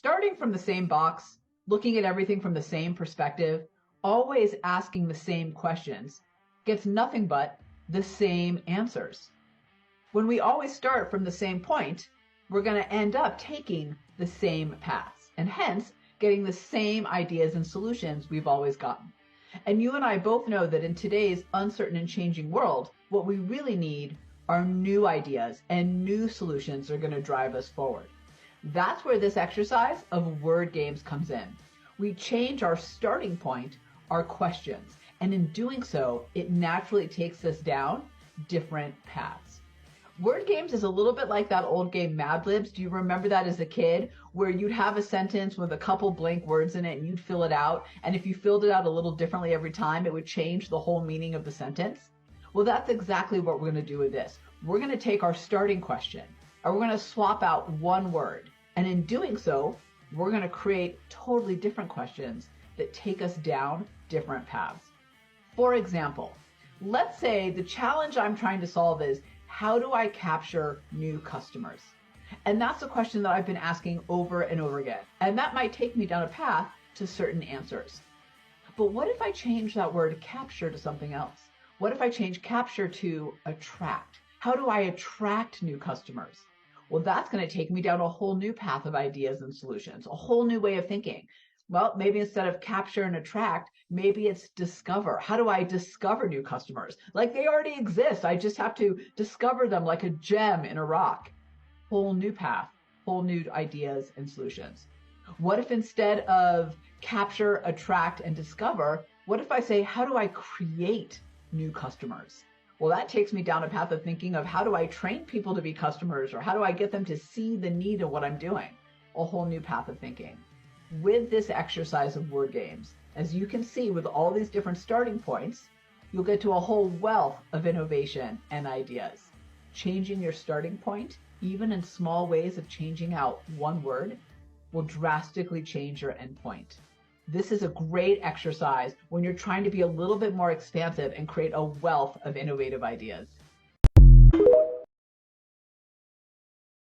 Starting from the same box, looking at everything from the same perspective, always asking the same questions, gets nothing but the same answers. When we always start from the same point, we're going to end up taking the same paths and hence getting the same ideas and solutions we've always gotten. And you and I both know that in today's uncertain and changing world, what we really need are new ideas and new solutions that are going to drive us forward. That's where this exercise of word games comes in. We change our starting point, our questions, and in doing so, it naturally takes us down different paths. Word games is a little bit like that old game Mad Libs. Do you remember that as a kid, where you'd have a sentence with a couple blank words in it and you'd fill it out, and if you filled it out a little differently every time, it would change the whole meaning of the sentence? Well, that's exactly what we're going to do with this. We're going to take our starting question, and we're going to swap out one word. And in doing so, we're going to create totally different questions that take us down different paths. For example, let's say the challenge I'm trying to solve is, how do I capture new customers? And that's a question that I've been asking over and over again. And that might take me down a path to certain answers. But what if I change that word capture to something else? What if I change capture to attract? How do I attract new customers? Well, that's going to take me down a whole new path of ideas and solutions, a whole new way of thinking. Well, maybe instead of capture and attract, maybe it's discover. How do I discover new customers? Like, they already exist. I just have to discover them like a gem in a rock. Whole new path, whole new ideas and solutions. What if instead of capture, attract, and discover, what if I say, how do I create new customers? Well, that takes me down a path of thinking of, how do I train people to be customers, or how do I get them to see the need of what I'm doing? A whole new path of thinking. With this exercise of word games, as you can see with all these different starting points, you'll get to a whole wealth of innovation and ideas. Changing your starting point, even in small ways of changing out one word, will drastically change your endpoint. This is a great exercise when you're trying to be a little bit more expansive and create a wealth of innovative ideas.